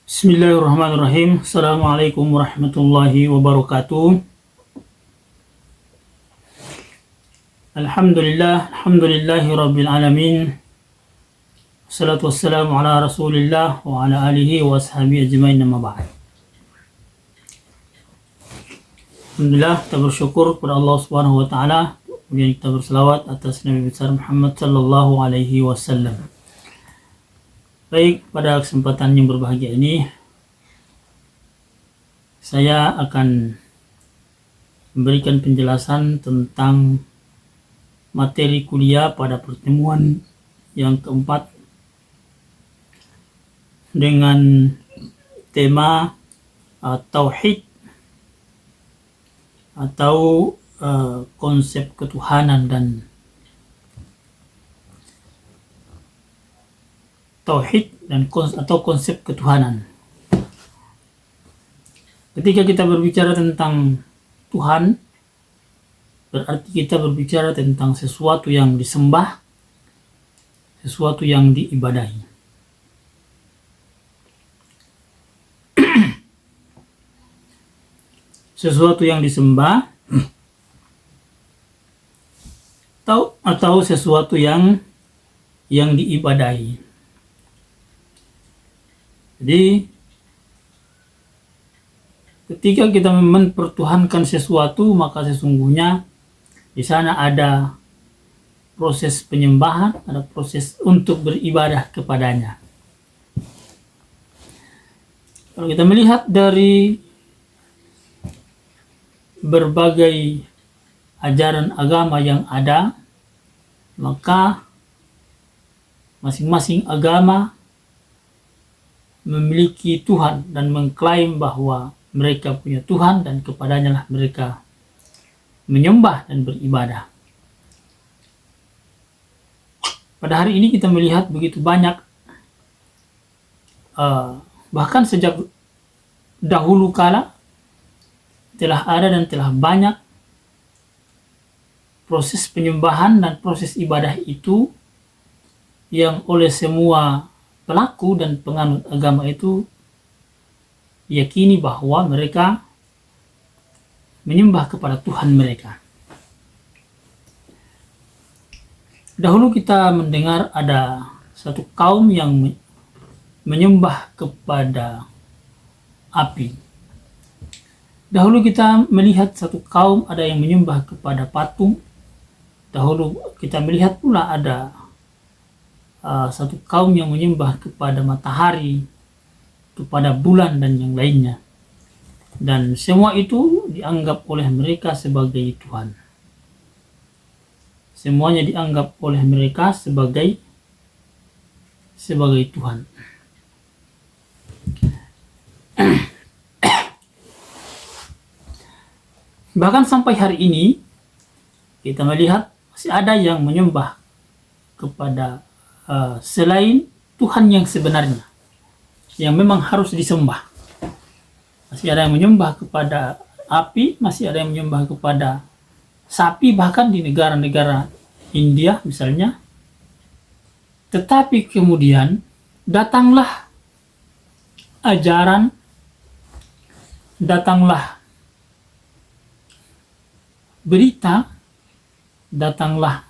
Bismillahirrahmanirrahim. Assalamualaikum warahmatullahi wabarakatuh. Alhamdulillahi rabbil alamin. Wassalatu wassalamu ala rasulillah wa ala alihi wa ashabihi ajmain, amma ba'd. Alhamdulillah, kita bersyukur kepada Allah Subhanahu wa taala. Kemudian kita berselawat atas Nabi besar Muhammad sallallahu alaihi wasallam. Baik, pada kesempatan yang berbahagia ini saya akan memberikan penjelasan tentang materi kuliah pada pertemuan yang keempat dengan tema tauhid atau konsep ketuhanan dan tauhid dan konsep ketuhanan. Ketika kita berbicara tentang Tuhan, berarti kita berbicara tentang sesuatu yang disembah, sesuatu yang diibadahi. Sesuatu yang disembah atau sesuatu yang diibadahi. Jadi ketika kita mempertuhankan sesuatu, maka sesungguhnya di sana ada proses penyembahan, ada proses untuk beribadah kepadanya. Kalau kita melihat dari berbagai ajaran agama yang ada, maka masing-masing agama memiliki Tuhan dan mengklaim bahwa mereka punya Tuhan dan kepadanya lah mereka menyembah dan beribadah. Pada hari ini kita melihat begitu banyak, bahkan sejak dahulu kala telah ada dan telah banyak proses penyembahan dan proses ibadah itu yang oleh semua pelaku dan penganut agama itu yakini bahwa mereka menyembah kepada Tuhan mereka. Dahulu kita mendengar ada satu kaum yang menyembah kepada api. Dahulu kita melihat satu kaum ada yang menyembah kepada patung. Dahulu kita melihat pula ada satu kaum yang menyembah kepada matahari, kepada bulan dan yang lainnya. Dan semua itu dianggap oleh mereka sebagai Tuhan. Semuanya dianggap oleh mereka sebagai Tuhan. Bahkan sampai hari ini kita melihat masih ada yang menyembah kepada selain Tuhan yang sebenarnya, yang memang harus disembah. Masih ada yang menyembah kepada api, masih ada yang menyembah kepada sapi, bahkan di negara-negara India misalnya. Tetapi kemudian datanglah ajaran, datanglah berita, datanglah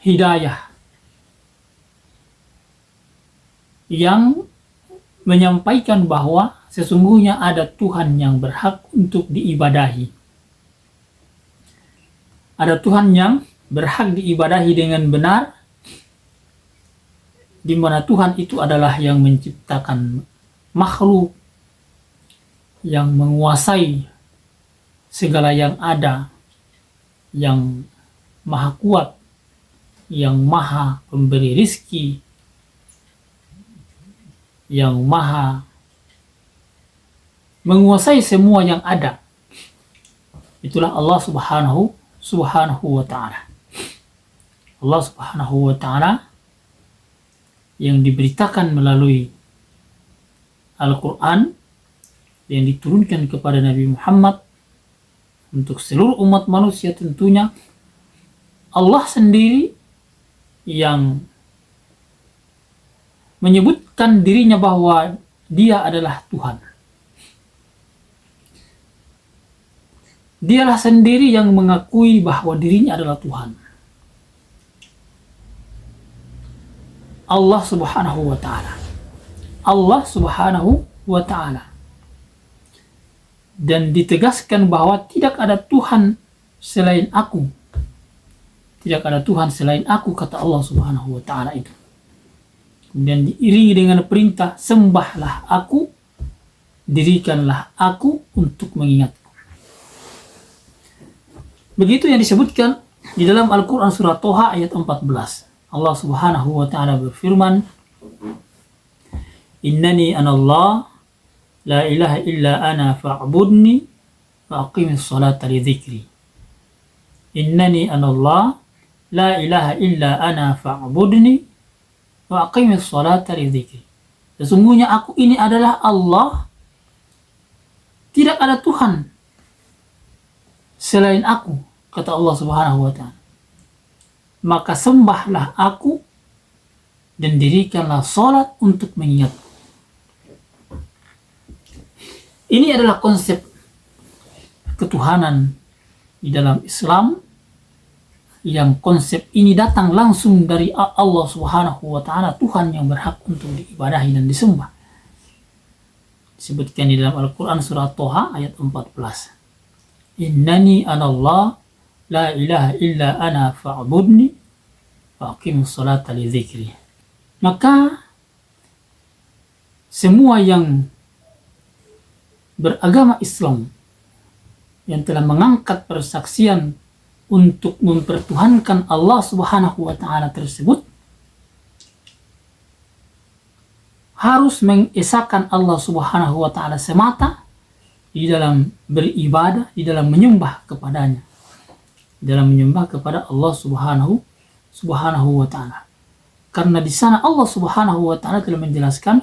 hidayah yang menyampaikan bahwa sesungguhnya ada Tuhan yang berhak untuk diibadahi. Ada Tuhan yang berhak diibadahi dengan benar, di mana Tuhan itu adalah yang menciptakan makhluk, yang menguasai segala yang ada, yang maha kuat, yang maha pemberi rizki, yang maha menguasai semua yang ada. Itulah Allah subhanahu wa ta'ala. Allah subhanahu wa ta'ala yang diberitakan melalui Al-Quran yang diturunkan kepada Nabi Muhammad untuk seluruh umat manusia tentunya. Allah sendiri yang menyebutkan dirinya bahwa Dia adalah Tuhan. Dialah sendiri yang mengakui bahwa dirinya adalah Tuhan. Allah Subhanahu wa Ta'ala. Allah Subhanahu wa Ta'ala. Dan ditegaskan bahwa tidak ada Tuhan selain aku. Tidak ada Tuhan selain aku, kata Allah Subhanahu wa Ta'ala itu. Kemudian diiringi dengan perintah, sembahlah aku, dirikanlah aku untuk mengingatku. Begitu yang disebutkan di dalam Al-Quran surah Toha ayat 14. Allah Subhanahu wa Ta'ala berfirman, Innani anallah, la ilaha illa ana fa'budni, fa'aqimis salata li dzikri. Innani anallah, la ilaha illa ana fa'budni, fa'aqimis salata li dzikri. Sesungguhnya aku ini adalah Allah, tidak ada Tuhan selain aku, kata Allah Subhanahu wa Ta'ala. Maka sembahlah aku dan dirikanlah salat untuk mengingatku. Ini adalah konsep ketuhanan di dalam Islam, yang konsep ini datang langsung dari Allah Subhanahu wa Ta'ala, Tuhan yang berhak untuk diibadahi dan disembah. Disebutkan di dalam Al-Quran surah Toha ayat 14. Innani anallah, la ilaha illa ana fa'budni, fa'aqimus salata li dzikri. Maka semua yang beragama Islam yang telah mengangkat persaksian untuk mempertuhankan Allah Subhanahu wa Ta'ala tersebut harus mengesahkan Allah Subhanahu wa Ta'ala semata di dalam beribadah, di dalam menyembah kepadanya, di dalam menyembah kepada Allah Subhanahu wa Ta'ala. Karena di sana Allah Subhanahu wa Ta'ala telah menjelaskan,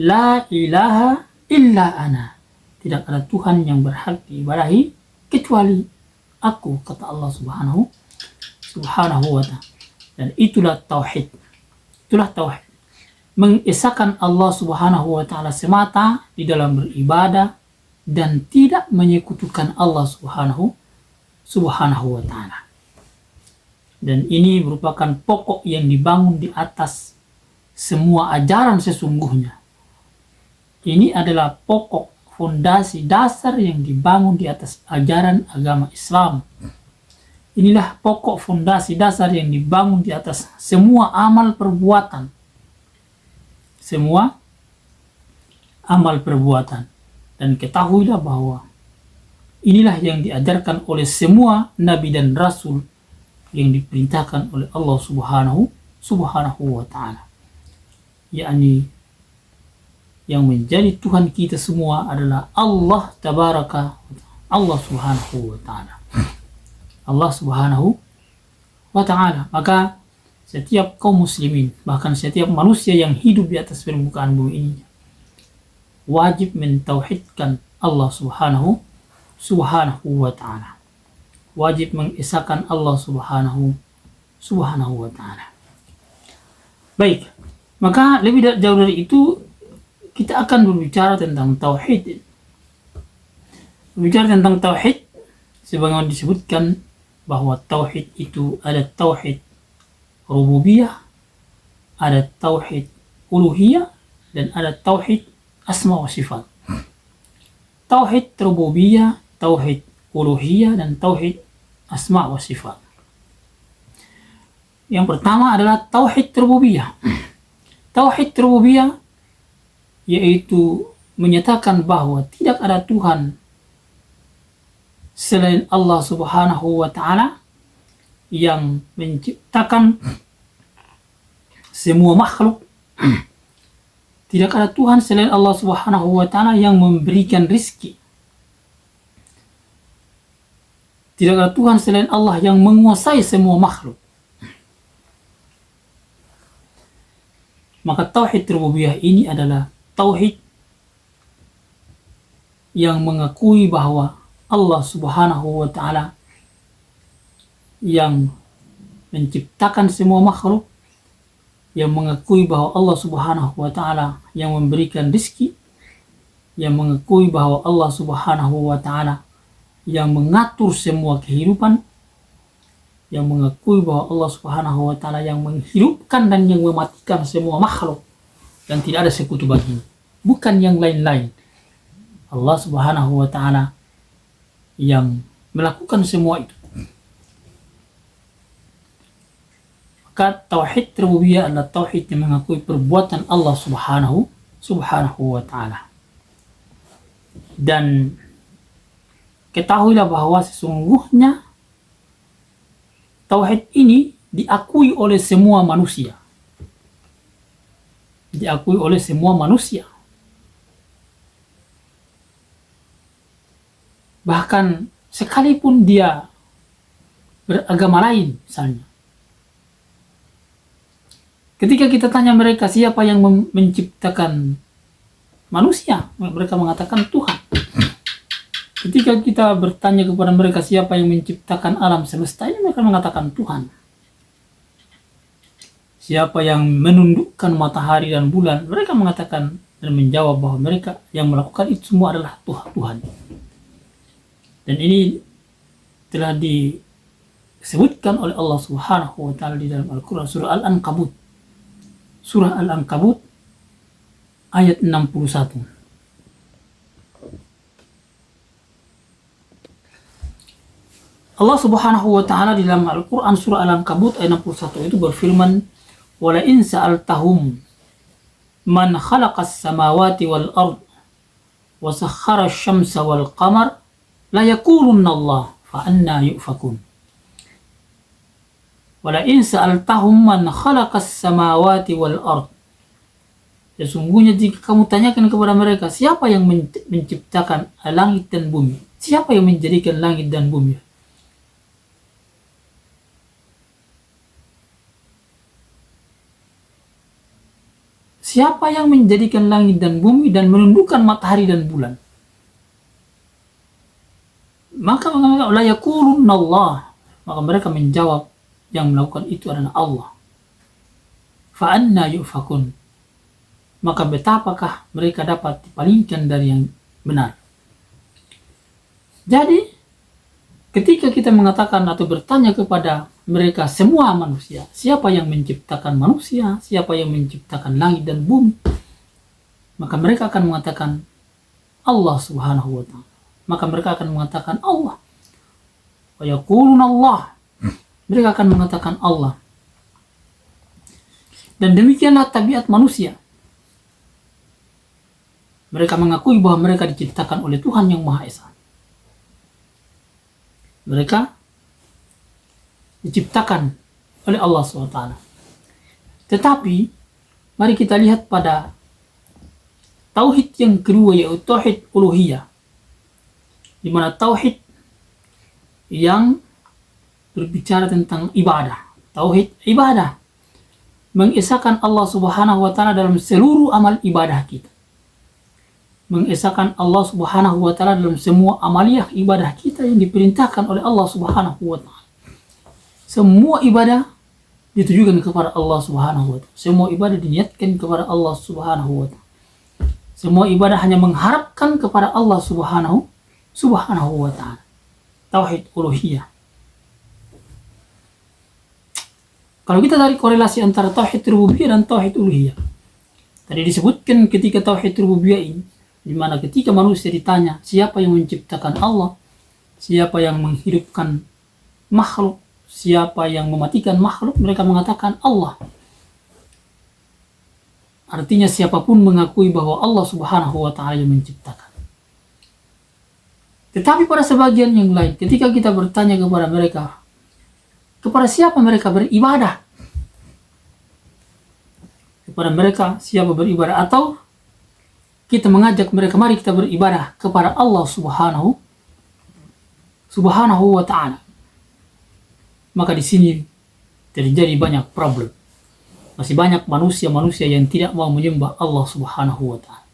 la ilaha illa ana, tidak ada Tuhan yang berhak diibadahi kecuali aku, kata Allah Subhanahu wa Ta'ala. Dan itulah tauhid. Itulah tauhid. Mengesahkan Allah Subhanahu wa Ta'ala semata di dalam beribadah dan tidak menyekutukan Allah Subhanahu wa Ta'ala. Dan ini merupakan pokok yang dibangun di atas semua ajaran sesungguhnya. Ini adalah pokok, fondasi dasar yang dibangun di atas ajaran agama Islam. Inilah pokok fondasi dasar yang dibangun di atas semua amal perbuatan. Semua amal perbuatan. Dan ketahuilah bahwa inilah yang diajarkan oleh semua nabi dan rasul yang diperintahkan oleh Allah Subhanahu wa Ta'ala. Yakni yang menjadi Tuhan kita semua adalah Allah Tabaraka, Allah Subhanahu wa Ta'ala. Allah Subhanahu wa Ta'ala. Maka setiap kaum muslimin, bahkan setiap manusia yang hidup di atas permukaan bumi ini, wajib mentauhidkan Allah Subhanahu wa Ta'ala. Wajib mengesahkan Allah Subhanahu wa Ta'ala. Baik, maka lebih jauh dari itu kita akan berbicara tentang tauhid. Berbicara tentang tauhid, sebagaimana disebutkan bahwa tauhid itu ada tauhid rububiyah, ada tauhid uluhiyah, dan ada tauhid asma wa sifat. Tauhid rububiyah, tauhid uluhiyah, dan tauhid asma wa sifat. Yang pertama adalah tauhid rububiyah. Tauhid rububiyah yaitu menyatakan bahwa tidak ada Tuhan selain Allah Subhanahu wa Ta'ala yang menciptakan semua makhluk. Tidak ada Tuhan selain Allah Subhanahu wa Ta'ala yang memberikan rizki. Tidak ada Tuhan selain Allah yang menguasai semua makhluk. Maka tauhid rububiyah ini adalah tauhid yang mengakui bahwa Allah Subhanahu wa Ta'ala yang menciptakan semua makhluk, yang mengakui bahwa Allah Subhanahu wa Ta'ala yang memberikan rizki, yang mengakui bahwa Allah Subhanahu wa Ta'ala yang mengatur semua kehidupan, yang mengakui bahwa Allah Subhanahu wa Ta'ala yang menghidupkan dan yang mematikan semua makhluk, dan tidak ada sekutu baginya, bukan yang lain-lain. Allah Subhanahu wa Ta'ala yang melakukan semua itu. Maka tauhid rububiyah adalah tauhid yang mengakui perbuatan Allah Subhanahu wa Ta'ala. Dan ketahuilah bahwa sesungguhnya tauhid ini diakui oleh semua manusia. Diakui oleh semua manusia. Bahkan sekalipun dia beragama lain misalnya. Ketika kita tanya mereka siapa yang menciptakan manusia, mereka mengatakan Tuhan. Ketika kita bertanya kepada mereka siapa yang menciptakan alam semesta ini, mereka mengatakan Tuhan. Siapa yang menundukkan matahari dan bulan, mereka mengatakan dan menjawab bahwa mereka yang melakukan itu semua adalah Tuhan. Dan ini telah disebutkan oleh Allah Subhanahu wa Ta'ala di dalam Al-Quran, surah Al-Ankabut. Surah Al-Ankabut ayat 61. Allah Subhanahu wa Ta'ala di dalam Al-Quran surah Al-Ankabut ayat 61 itu berfirman, "Wala in sa'altahum man khalaqas samawati wal ard wa sakhkhara asy-syamsa wal qamar la yaqulunna Allah fa anna yufakun." Wala in sa'altahum man khalaqas samawati wal ard. Sesungguhnya jika kamu tanyakan kepada mereka siapa yang menciptakan langit dan bumi, siapa yang menjadikan langit dan bumi, siapa yang menjadikan langit dan bumi dan menundukkan matahari dan bulan, maka la yaqulunna Allah, maka mereka menjawab yang melakukan itu adalah Allah. Fa anna yufakun, maka betapakah mereka dapat dipalingkan dari yang benar. Jadi ketika kita mengatakan atau bertanya kepada mereka semua manusia, siapa yang menciptakan manusia, siapa yang menciptakan langit dan bumi, maka mereka akan mengatakan Allah Subhanahu wa Ta'ala. Maka mereka akan mengatakan Allah. Wa yaquluna Allah, mereka akan mengatakan Allah. Dan demikianlah tabiat manusia. Mereka mengakui bahwa mereka diciptakan oleh Tuhan yang Maha Esa. Mereka diciptakan oleh Allah SWT. Tetapi mari kita lihat pada tauhid yang kedua, yaitu tauhid uluhiyah, di mana tauhid yang berbicara tentang ibadah. Tauhid ibadah mengesahkan Allah Subhanahu wa Ta'ala dalam seluruh amal ibadah kita. Mengesahkan Allah Subhanahu wa Ta'ala dalam semua amaliyah ibadah kita yang diperintahkan oleh Allah Subhanahu wa Ta'ala. Semua ibadah ditujukan kepada Allah Subhanahu wa Ta'ala. Semua ibadah diniatkan kepada Allah Subhanahu wa Ta'ala. Semua ibadah hanya mengharapkan kepada Allah Subhanahu wa Ta'ala. Tauhid uluhiyah. Kalau kita tarik korelasi antara tauhid rububiyah dan tauhid uluhiyah, tadi disebutkan ketika tauhid rububiyah ini, di mana ketika manusia ditanya siapa yang menciptakan Allah, siapa yang menghidupkan makhluk, siapa yang mematikan makhluk, mereka mengatakan Allah. Artinya siapapun mengakui bahwa Allah Subhanahu wa Ta'ala yang menciptakan. Tetapi pada sebagian yang lain, ketika kita bertanya kepada mereka, kepada siapa mereka beribadah? Kepada mereka siapa beribadah? Atau kita mengajak mereka, mari kita beribadah kepada Allah Subhanahu wa Ta'ala. Maka di sini terjadi banyak problem. Masih banyak manusia-manusia yang tidak mau menyembah Allah Subhanahu wa Ta'ala.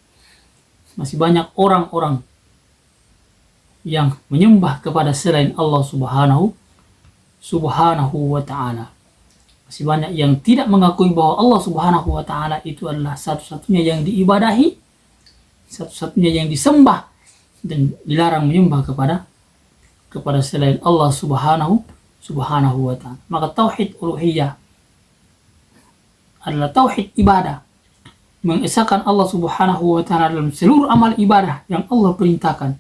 Masih banyak orang-orang yang menyembah kepada selain Allah Subhanahu wa Ta'ala. Masih banyak yang tidak mengakui bahwa Allah Subhanahu wa Ta'ala itu adalah satu-satunya yang diibadahi, satu-satunya yang disembah dan dilarang menyembah kepada selain Allah subhanahu wa ta'ala. Maka tauhid uluhiyah adalah tauhid ibadah, mengesahkan Allah subhanahu wa ta'ala dalam seluruh amal ibadah yang Allah perintahkan.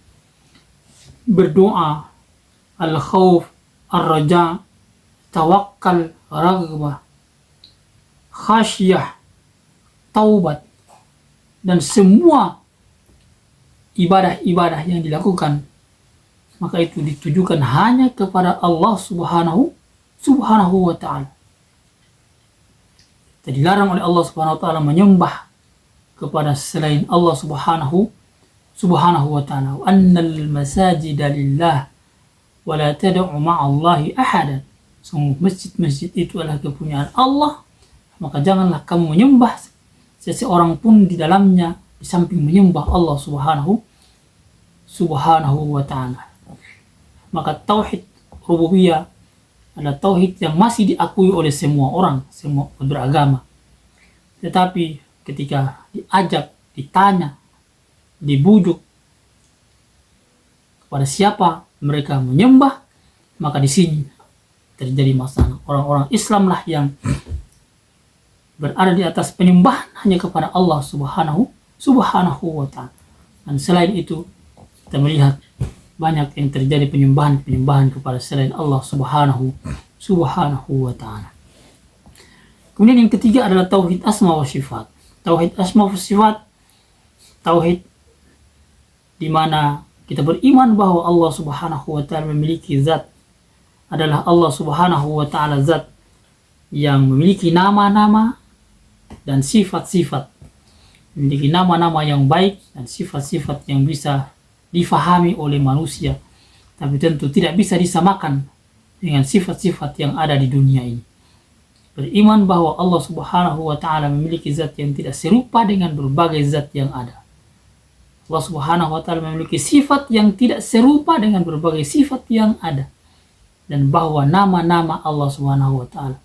Berdoa, al-khawf, ar-raja, tawakkal, raghbah, khasyah, taubat, dan semua ibadah-ibadah yang dilakukan, maka itu ditujukan hanya kepada Allah subhanahu wa ta'ala. Jadi dilarang oleh Allah subhanahu wa ta'ala menyembah kepada selain Allah subhanahu wa ta'ala. Annal masajida lillah wa la tad'u ma'allahi ahadan. Semua masjid-masjid itu adalah kepunyaan Allah, maka janganlah kamu menyembah seseorang pun di dalamnya di samping menyembah Allah subhanahu wa ta'ala. Maka tauhid rububiyah adalah tauhid yang masih diakui oleh semua orang, semua beragama. Tetapi ketika diajak, ditanya, dibujuk kepada siapa mereka menyembah, maka di sini terjadi masalah. Orang-orang Islam lah yang berada di atas penyembahan hanya kepada Allah subhanahu wa ta'ala. Dan selain itu kita melihat banyak yang terjadi penyembahan kepada selain Allah subhanahu wa ta'ala. Kemudian yang ketiga adalah tauhid asma wa sifat. Tauhid asma wa sifat, tauhid di mana kita beriman bahwa Allah subhanahu wa ta'ala memiliki zat, adalah Allah subhanahu wa ta'ala zat yang memiliki nama-nama dan sifat-sifat, memiliki nama-nama yang baik dan sifat-sifat yang bisa difahami oleh manusia, tapi tentu tidak bisa disamakan dengan sifat-sifat yang ada di dunia ini. Beriman bahwa Allah subhanahu wa ta'ala memiliki zat yang tidak serupa dengan berbagai zat yang ada. Allah subhanahu wa ta'ala memiliki sifat yang tidak serupa dengan berbagai sifat yang ada. Dan bahwa nama-nama Allah subhanahu wa ta'ala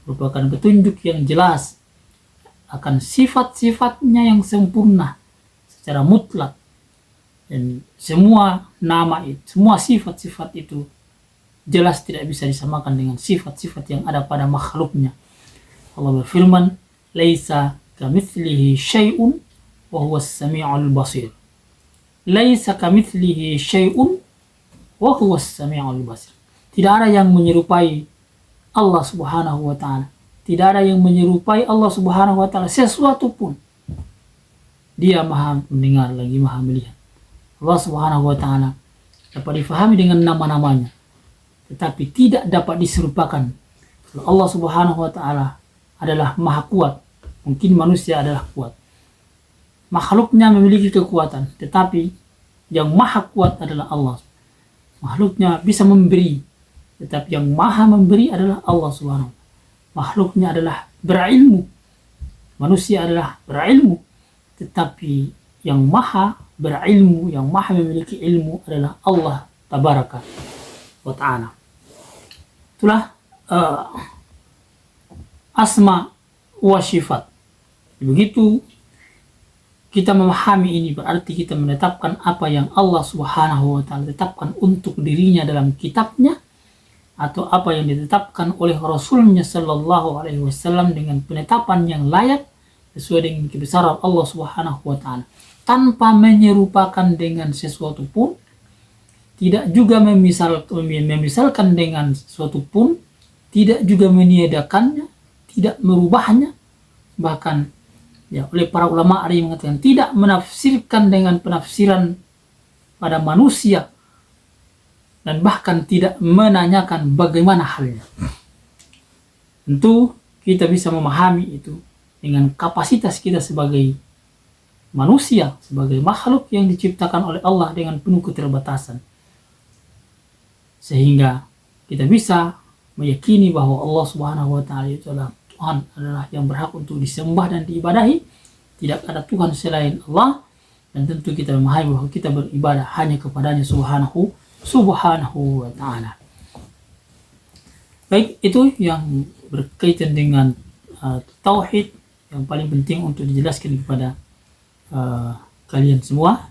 merupakan petunjuk yang jelas akan sifat-sifatnya yang sempurna secara mutlak. Dan semua nama itu, semua sifat-sifat itu jelas tidak bisa disamakan dengan sifat-sifat yang ada pada makhluknya. Allah berfirman, "Laisa kamitslihi syai'un wa huwas sami'ul basir." Laisa kamitslihi syai'un wa huwas sami'ul basir. Tidak ada yang menyerupai Allah subhanahu wa ta'ala. Tidak ada yang menyerupai Allah subhanahu wa ta'ala sesuatu pun. Dia maha mendengar lagi maha melihat. Allah subhanahu wa ta'ala dapat difahami dengan nama-namanya, tetapi tidak dapat diserupakan. Allah subhanahu wa ta'ala adalah maha kuat. Mungkin manusia adalah kuat. Makhluknya memiliki kekuatan, tetapi yang maha kuat adalah Allah. Makhluknya bisa memberi, tetapi yang maha memberi adalah Allah subhanahu wa ta'ala. Makhluknya adalah berilmu. Manusia adalah berilmu, tetapi yang maha berilmu, yang maha memiliki ilmu adalah Allah tabaraka wa ta'ala. Itulah asma wa sifat. Begitu kita memahami ini, berarti kita menetapkan apa yang Allah subhanahu wa ta'ala tetapkan untuk dirinya dalam kitabnya, atau apa yang ditetapkan oleh Rasulnya sallallahu alaihi wasallam dengan penetapan yang layak sesuai dengan kebesaran Allah subhanahu wa ta'ala, tanpa menyerupakan dengan sesuatu pun, tidak juga memisalkan dengan sesuatu pun, tidak juga meniadakannya, tidak merubahnya. Bahkan ya, oleh para ulama ada yang mengatakan tidak menafsirkan dengan penafsiran pada manusia, dan bahkan tidak menanyakan bagaimana halnya. Tentu kita bisa memahami itu dengan kapasitas kita sebagai manusia, sebagai makhluk yang diciptakan oleh Allah dengan penuh keterbatasan, sehingga kita bisa meyakini bahwa Allah subhanahu wa ta'ala itu adalah Tuhan, adalah yang berhak untuk disembah dan diibadahi. Tidak ada Tuhan selain Allah, dan tentu kita memahami bahwa kita beribadah hanya kepadanya subhanahu wa ta'ala. Baik, itu yang berkaitan dengan tauhid yang paling penting untuk dijelaskan kepada kalian semua.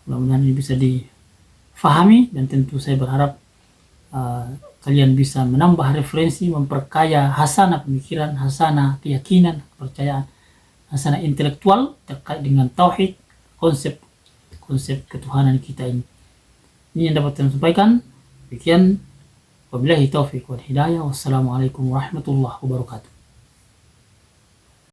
Mudah-mudahan ini bisa difahami, dan tentu saya berharap kalian bisa menambah referensi, memperkaya hasanah pemikiran, hasanah keyakinan, kepercayaan, hasanah intelektual terkait dengan tauhid, konsep ketuhanan kita ini. Ini yang dapat saya sampaikan. Demikian, wabillahi taufiq wal hidayah. Wassalamualaikum warahmatullahi wabarakatuh.